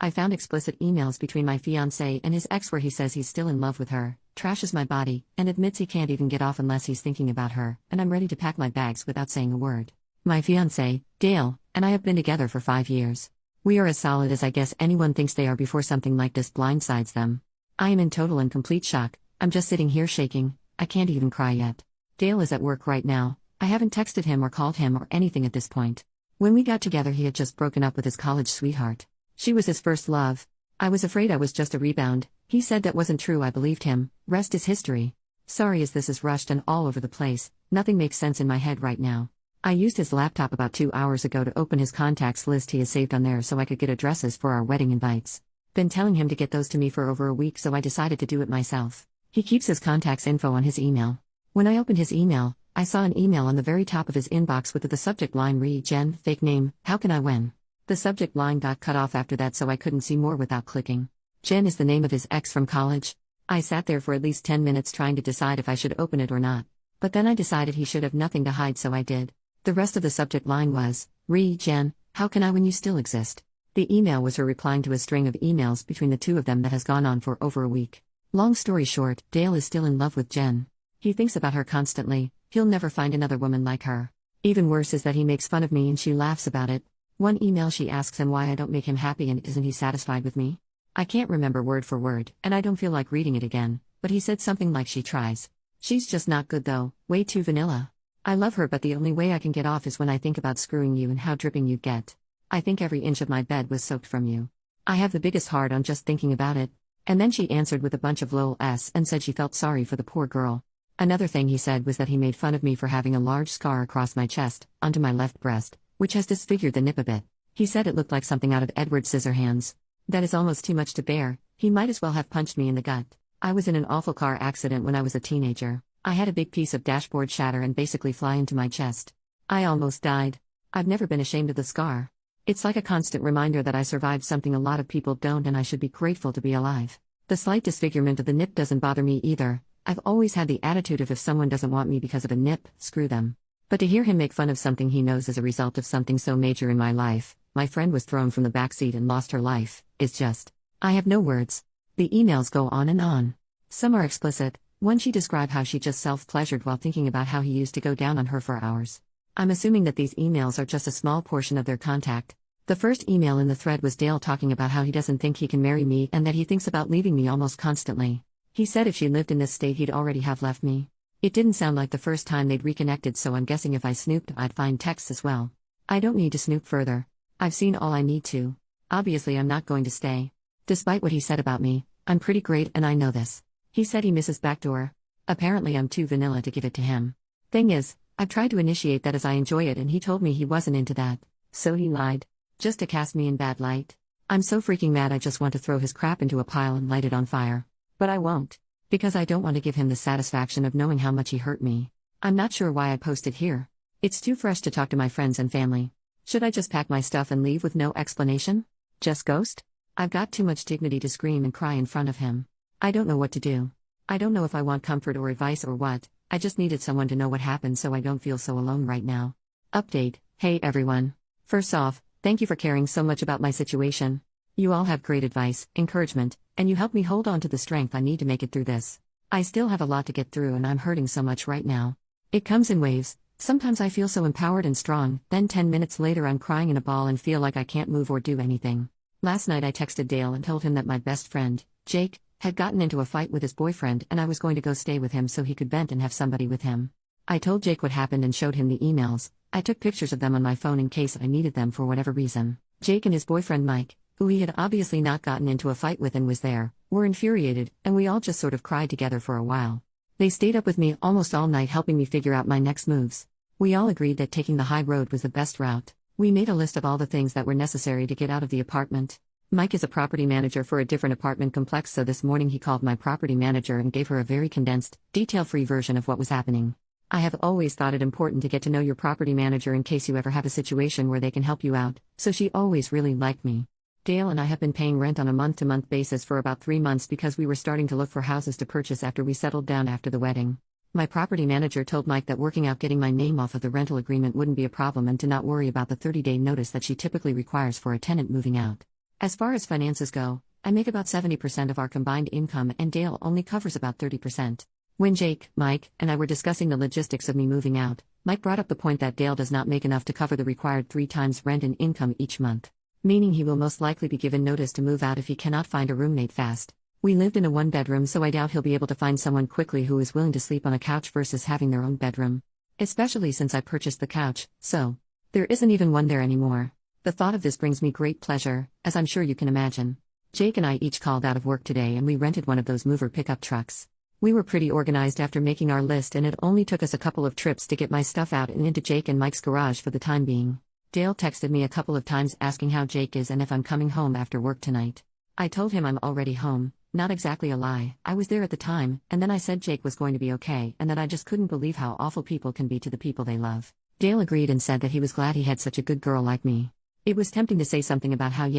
I found explicit emails between my fiancé and his ex where he says he's still in love with her, trashes my body, and admits he can't even get off unless he's thinking about her, and I'm ready to pack my bags without saying a word. My fiancé, Dale, and I have been together for 5 years. We are as solid as I guess anyone thinks they are before something like this blindsides them. I am in total and complete shock. I'm just sitting here shaking. I can't even cry yet. Dale is at work right now. I haven't texted him or called him or anything at this point. When we got together, he had just broken up with his college sweetheart. She was his first love. I was afraid I was just a rebound. He said that wasn't true. I believed him. Rest is history. Sorry as this is rushed and all over the place. Nothing makes sense in my head right now. I used his laptop about 2 hours ago to open his contacts list he has saved on there so I could get addresses for our wedding invites. Been telling him to get those to me for over a week, so I decided to do it myself. He keeps his contacts info on his email. When I opened his email, I saw an email on the very top of his inbox with the subject line Jen, fake name, how can I win? The subject line got cut off after that, so I couldn't see more without clicking. Jen is the name of his ex from college. I sat there for at least 10 minutes trying to decide if I should open it or not. But then I decided he should have nothing to hide, so I did. The rest of the subject line was, Jen, how can I when you still exist? The email was her replying to a string of emails between the two of them that has gone on for over a week. Long story short, Dale is still in love with Jen. He thinks about her constantly. He'll never find another woman like her. Even worse is that he makes fun of me and she laughs about it. One email she asks him why I don't make him happy and isn't he satisfied with me? I can't remember word for word, and I don't feel like reading it again, but he said something like she tries. She's just not good though, way too vanilla. I love her, but the only way I can get off is when I think about screwing you and how dripping you'd get. I think every inch of my bed was soaked from you. I have the biggest heart on just thinking about it. And then she answered with a bunch of lol-s and said she felt sorry for the poor girl. Another thing he said was that he made fun of me for having a large scar across my chest, onto my left breast, which has disfigured the nip a bit. He said it looked like something out of Edward Scissorhands. That is almost too much to bear. He might as well have punched me in the gut. I was in an awful car accident when I was a teenager. I had a big piece of dashboard shatter and basically fly into my chest. I almost died. I've never been ashamed of the scar. It's like a constant reminder that I survived something a lot of people don't, and I should be grateful to be alive. The slight disfigurement of the nip doesn't bother me either. I've always had the attitude of if someone doesn't want me because of a nip, screw them. But to hear him make fun of something he knows is a result of something so major in my life, my friend was thrown from the backseat and lost her life, is just... I have no words. The emails go on and on. Some are explicit. One she described how she just self-pleasured while thinking about how he used to go down on her for hours. I'm assuming that these emails are just a small portion of their contact. The first email in the thread was Dale talking about how he doesn't think he can marry me and that he thinks about leaving me almost constantly. He said if she lived in this state he'd already have left me. It didn't sound like the first time they'd reconnected, so I'm guessing if I snooped I'd find texts as well. I don't need to snoop further. I've seen all I need to. Obviously I'm not going to stay. Despite what he said about me, I'm pretty great and I know this. He said he misses backdoor. Apparently I'm too vanilla to give it to him. Thing is, I've tried to initiate that as I enjoy it and he told me he wasn't into that. So he lied. Just to cast me in bad light. I'm so freaking mad I just want to throw his crap into a pile and light it on fire. But I won't. Because I don't want to give him the satisfaction of knowing how much he hurt me. I'm not sure why I posted here. It's too fresh to talk to my friends and family. Should I just pack my stuff and leave with no explanation? Just ghost? I've got too much dignity to scream and cry in front of him. I don't know what to do. I don't know if I want comfort or advice or what. I just needed someone to know what happened so I don't feel so alone right now. Update. Hey everyone. First off, thank you for caring so much about my situation. You all have great advice, encouragement, and you help me hold on to the strength I need to make it through this. I still have a lot to get through and I'm hurting so much right now. It comes in waves. Sometimes I feel so empowered and strong, then 10 minutes later I'm crying in a ball and feel like I can't move or do anything. Last night I texted Dale and told him that my best friend, Jake, had gotten into a fight with his boyfriend and I was going to go stay with him so he could vent and have somebody with him. I told Jake what happened and showed him the emails. I took pictures of them on my phone in case I needed them for whatever reason. Jake and his boyfriend Mike, who he had obviously not gotten into a fight with and was there, were infuriated, and we all just sort of cried together for a while. They stayed up with me almost all night helping me figure out my next moves. We all agreed that taking the high road was the best route. We made a list of all the things that were necessary to get out of the apartment. Mike is a property manager for a different apartment complex, so this morning he called my property manager and gave her a very condensed, detail-free version of what was happening. I have always thought it important to get to know your property manager in case you ever have a situation where they can help you out, so she always really liked me. Dale and I have been paying rent on a month-to-month basis for about 3 months because we were starting to look for houses to purchase after we settled down after the wedding. My property manager told Mike that working out getting my name off of the rental agreement wouldn't be a problem and to not worry about the 30-day notice that she typically requires for a tenant moving out. As far as finances go, I make about 70% of our combined income and Dale only covers about 30%. When Jake, Mike, and I were discussing the logistics of me moving out, Mike brought up the point that Dale does not make enough to cover the required 3 times rent and income each month. Meaning he will most likely be given notice to move out if he cannot find a roommate fast. We lived in a 1-bedroom, so I doubt he'll be able to find someone quickly who is willing to sleep on a couch versus having their own bedroom. Especially since I purchased the couch, so there isn't even one there anymore. The thought of this brings me great pleasure, as I'm sure you can imagine. Jake and I each called out of work today and we rented one of those mover pickup trucks. We were pretty organized after making our list, and it only took us a couple of trips to get my stuff out and into Jake and Mike's garage for the time being. Dale texted me a couple of times asking how Jake is and if I'm coming home after work tonight. I told him I'm already home, not exactly a lie, I was there at the time, and then I said Jake was going to be okay and that I just couldn't believe how awful people can be to the people they love. Dale agreed and said that he was glad he had such a good girl like me. It was tempting to say something about how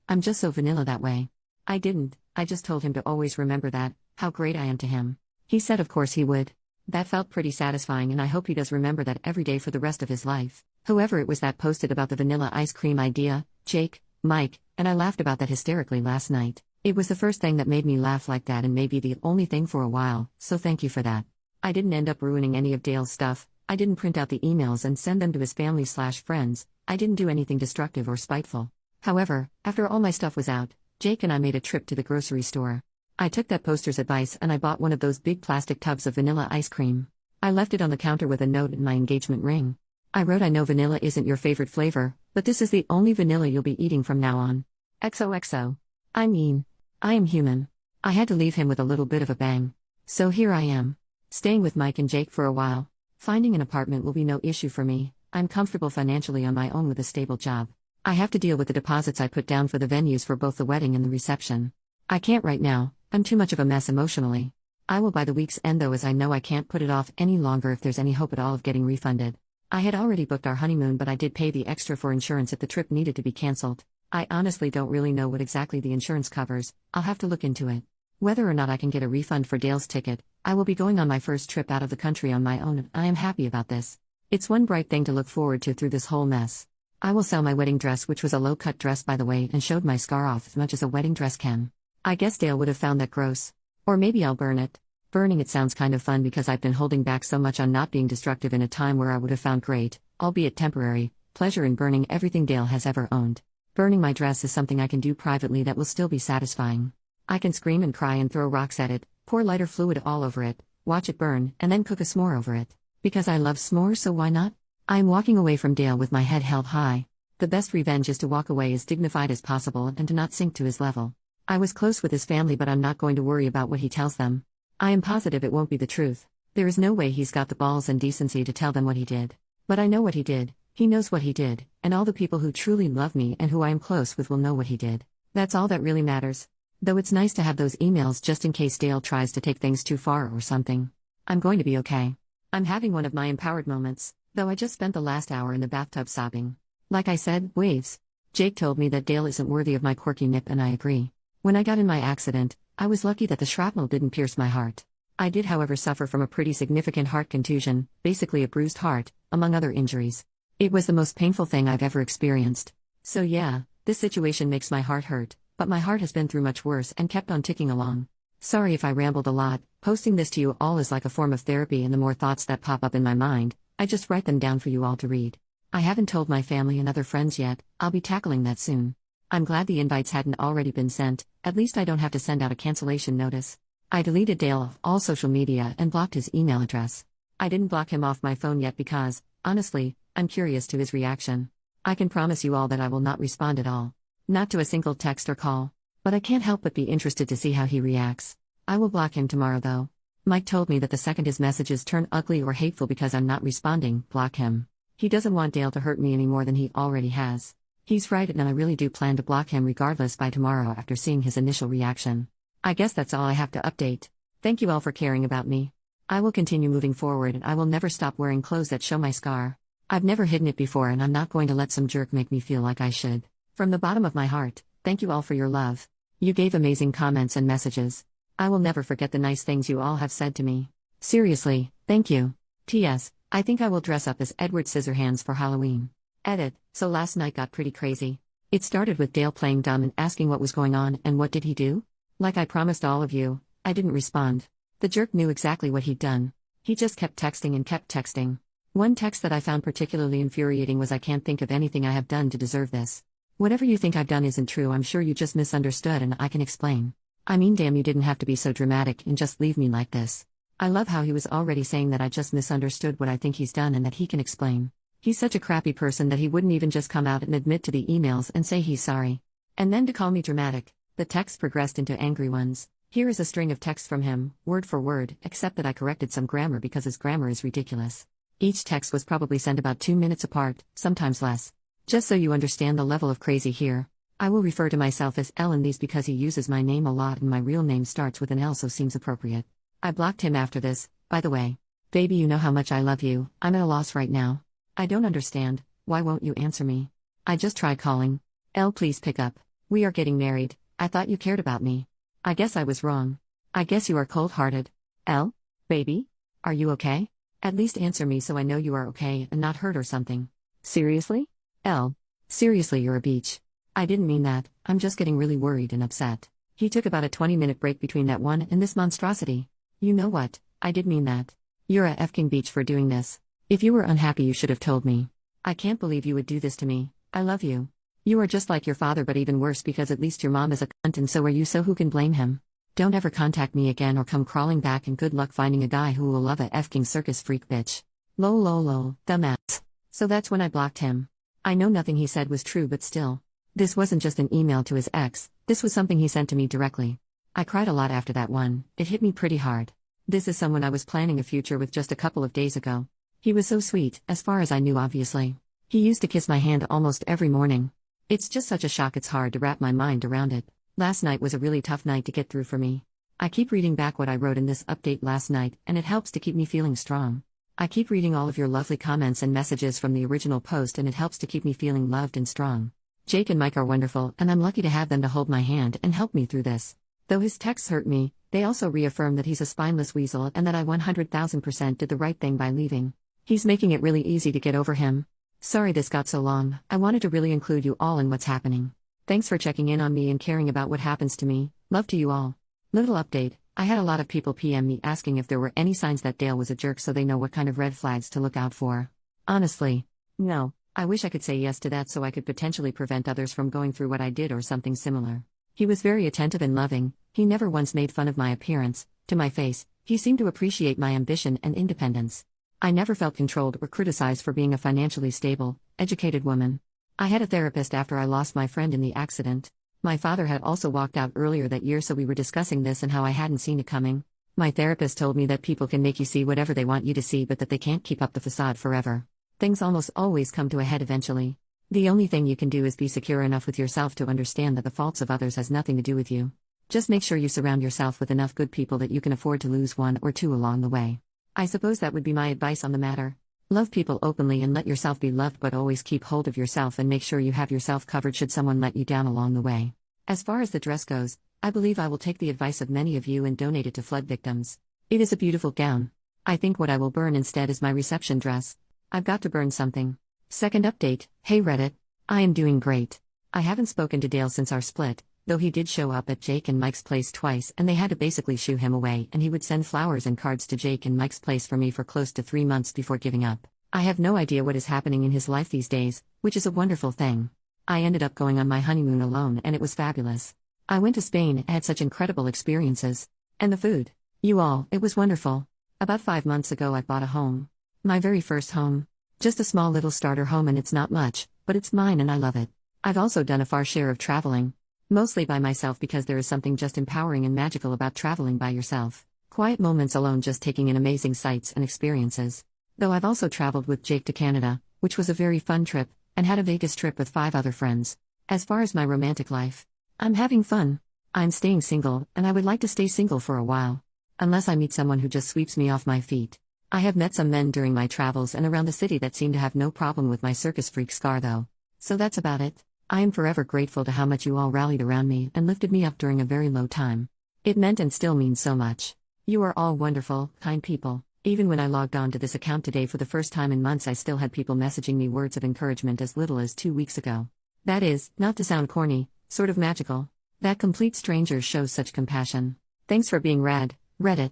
I'm just so vanilla that way. I didn't, I just told him to always remember that, how great I am to him. He said of course he would. That felt pretty satisfying, and I hope he does remember that every day for the rest of his life. Whoever it was that posted about the vanilla ice cream idea, Jake, Mike, and I laughed about that hysterically last night. It was the first thing that made me laugh like that and maybe the only thing for a while, so thank you for that. I didn't end up ruining any of Dale's stuff. I didn't print out the emails and send them to his family/friends. I didn't do anything destructive or spiteful. However, after all my stuff was out, Jake and I made a trip to the grocery store. I took that poster's advice and I bought one of those big plastic tubs of vanilla ice cream. I left it on the counter with a note and my engagement ring. I wrote, I know vanilla isn't your favorite flavor, but this is the only vanilla you'll be eating from now on. XOXO. I mean, I am human. I had to leave him with a little bit of a bang. So here I am. Staying with Mike and Jake for a while. Finding an apartment will be no issue for me. I'm comfortable financially on my own with a stable job. I have to deal with the deposits I put down for the venues for both the wedding and the reception. I can't right now, I'm too much of a mess emotionally. I will by the week's end though, as I know I can't put it off any longer if there's any hope at all of getting refunded. I had already booked our honeymoon, but I did pay the extra for insurance if the trip needed to be cancelled. I honestly don't really know what exactly the insurance covers. I'll have to look into it. Whether or not I can get a refund for Dale's ticket, I will be going on my first trip out of the country on my own and I am happy about this. It's one bright thing to look forward to through this whole mess. I will sell my wedding dress, which was a low-cut dress by the way, and showed my scar off as much as a wedding dress can. I guess Dale would have found that gross. Or maybe I'll burn it. Burning it sounds kind of fun because I've been holding back so much on not being destructive in a time where I would have found great, albeit temporary, pleasure in burning everything Dale has ever owned. Burning my dress is something I can do privately that will still be satisfying. I can scream and cry and throw rocks at it, pour lighter fluid all over it, watch it burn, and then cook a s'more over it. Because I love s'mores, so why not? I am walking away from Dale with my head held high. The best revenge is to walk away as dignified as possible and to not sink to his level. I was close with his family, but I'm not going to worry about what he tells them. I am positive it won't be the truth. There is no way he's got the balls and decency to tell them what he did. But I know what he did, he knows what he did, and all the people who truly love me and who I am close with will know what he did. That's all that really matters. Though it's nice to have those emails just in case Dale tries to take things too far or something. I'm going to be okay. I'm having one of my empowered moments, though I just spent the last hour in the bathtub sobbing. Like I said, waves. Jake told me that Dale isn't worthy of my quirky nip, and I agree. When I got in my accident, I was lucky that the shrapnel didn't pierce my heart. I did, however, suffer from a pretty significant heart contusion, basically a bruised heart, among other injuries. It was the most painful thing I've ever experienced. So yeah, this situation makes my heart hurt, but my heart has been through much worse and kept on ticking along. Sorry if I rambled a lot. Posting this to you all is like a form of therapy, and the more thoughts that pop up in my mind, I just write them down for you all to read. I haven't told my family and other friends yet. I'll be tackling that soon. I'm glad the invites hadn't already been sent, at least I don't have to send out a cancellation notice. I deleted Dale off all social media and blocked his email address. I didn't block him off my phone yet because, honestly, I'm curious to his reaction. I can promise you all that I will not respond at all. Not to a single text or call. But I can't help but be interested to see how he reacts. I will block him tomorrow though. Mike told me that the second his messages turn ugly or hateful because I'm not responding, block him. He doesn't want Dale to hurt me any more than he already has. He's right, and I really do plan to block him regardless by tomorrow after seeing his initial reaction. I guess that's all I have to update. Thank you all for caring about me. I will continue moving forward, and I will never stop wearing clothes that show my scar. I've never hidden it before, and I'm not going to let some jerk make me feel like I should. From the bottom of my heart, thank you all for your love. You gave amazing comments and messages. I will never forget the nice things you all have said to me. Seriously, thank you. P.S. I think I will dress up as Edward Scissorhands for Halloween. Edit. So last night got pretty crazy. It started with Dale playing dumb and asking what was going on, and what did he do? Like I promised all of you, I didn't respond. The jerk knew exactly what he'd done. He just kept texting and kept texting. One text that I found particularly infuriating was, "I can't think of anything I have done to deserve this. Whatever you think I've done isn't true. I'm sure you just misunderstood and I can explain. I mean, damn, you didn't have to be so dramatic and just leave me like this." I love how he was already saying that I just misunderstood what I think he's done and that he can explain. He's such a crappy person that he wouldn't even just come out and admit to the emails and say he's sorry. And then to call me dramatic. The texts progressed into angry ones. Here is a string of texts from him, word for word, except that I corrected some grammar because his grammar is ridiculous. Each text was probably sent about 2 minutes apart, sometimes less. Just so you understand the level of crazy here, I will refer to myself as L in these because he uses my name a lot and my real name starts with an L, so seems appropriate. I blocked him after this, by the way. Baby, you know how much I love you. I'm at a loss right now. I don't understand. Why won't you answer me? I just tried calling. L, please pick up. We are getting married. I thought you cared about me. I guess I was wrong. I guess you are cold-hearted. L? Baby? Are you okay? At least answer me so I know you are okay and not hurt or something. Seriously? L. Seriously, you're a beach. I didn't mean that. I'm just getting really worried and upset. He took about a 20-minute break between that one and this monstrosity. You know what? I did mean that. You're a effing beach for doing this. If you were unhappy, you should have told me. I can't believe you would do this to me. I love you. You are just like your father, but even worse because at least your mom is a cunt and so are you, so who can blame him? Don't ever contact me again or come crawling back, and good luck finding a guy who will love a effing circus freak bitch. Lol, dumbass. So that's when I blocked him. I know nothing he said was true, but still. This wasn't just an email to his ex, this was something he sent to me directly. I cried a lot after that one. It hit me pretty hard. This is someone I was planning a future with just a couple of days ago. He was so sweet, as far as I knew, obviously. He used to kiss my hand almost every morning. It's just such a shock, it's hard to wrap my mind around it. Last night was a really tough night to get through for me. I keep reading back what I wrote in this update last night, and it helps to keep me feeling strong. I keep reading all of your lovely comments and messages from the original post, and it helps to keep me feeling loved and strong. Jake and Mike are wonderful, and I'm lucky to have them to hold my hand and help me through this. Though his texts hurt me, they also reaffirm that he's a spineless weasel and that I 100,000% did the right thing by leaving. He's making it really easy to get over him. Sorry this got so long. I wanted to really include you all in what's happening. Thanks for checking in on me and caring about what happens to me. Love to you all. Little update. I had a lot of people PM me asking if there were any signs that Dale was a jerk so they know what kind of red flags to look out for. Honestly, no. I wish I could say yes to that so I could potentially prevent others from going through what I did or something similar. He was very attentive and loving. He never once made fun of my appearance. To my face, he seemed to appreciate my ambition and independence. I never felt controlled or criticized for being a financially stable, educated woman. I had a therapist after I lost my friend in the accident. My father had also walked out earlier that year, so we were discussing this and how I hadn't seen it coming. My therapist told me that people can make you see whatever they want you to see, but that they can't keep up the facade forever. Things almost always come to a head eventually. The only thing you can do is be secure enough with yourself to understand that the faults of others has nothing to do with you. Just make sure you surround yourself with enough good people that you can afford to lose one or two along the way. I suppose that would be my advice on the matter. Love people openly and let yourself be loved, but always keep hold of yourself and make sure you have yourself covered should someone let you down along the way. As far as the dress goes, I believe I will take the advice of many of you and donate it to flood victims. It is a beautiful gown. I think what I will burn instead is my reception dress. I've got to burn something. Second update. Hey Reddit. I am doing great. I haven't spoken to Dale since our split, though he did show up at Jake and Mike's place twice and they had to basically shoo him away, and he would send flowers and cards to Jake and Mike's place for me for close to 3 months before giving up. I have no idea what is happening in his life these days, which is a wonderful thing. I ended up going on my honeymoon alone and it was fabulous. I went to Spain and had such incredible experiences. And the food. You all, it was wonderful. About 5 months ago I bought a home. My very first home. Just a small little starter home, and it's not much, but it's mine and I love it. I've also done a fair share of traveling. Mostly by myself because there is something just empowering and magical about traveling by yourself. Quiet moments alone, just taking in amazing sights and experiences. Though I've also traveled with Jake to Canada, which was a very fun trip, and had a Vegas trip with 5 other friends. As far as my romantic life, I'm having fun. I'm staying single, and I would like to stay single for a while. Unless I meet someone who just sweeps me off my feet. I have met some men during my travels and around the city that seem to have no problem with my circus freak scar though. So that's about it. I am forever grateful to how much you all rallied around me and lifted me up during a very low time. It meant and still means so much. You are all wonderful, kind people. Even when I logged on to this account today for the first time in months, I still had people messaging me words of encouragement as little as 2 weeks ago. That is, not to sound corny, sort of magical. That complete stranger shows such compassion. Thanks for being rad, Reddit.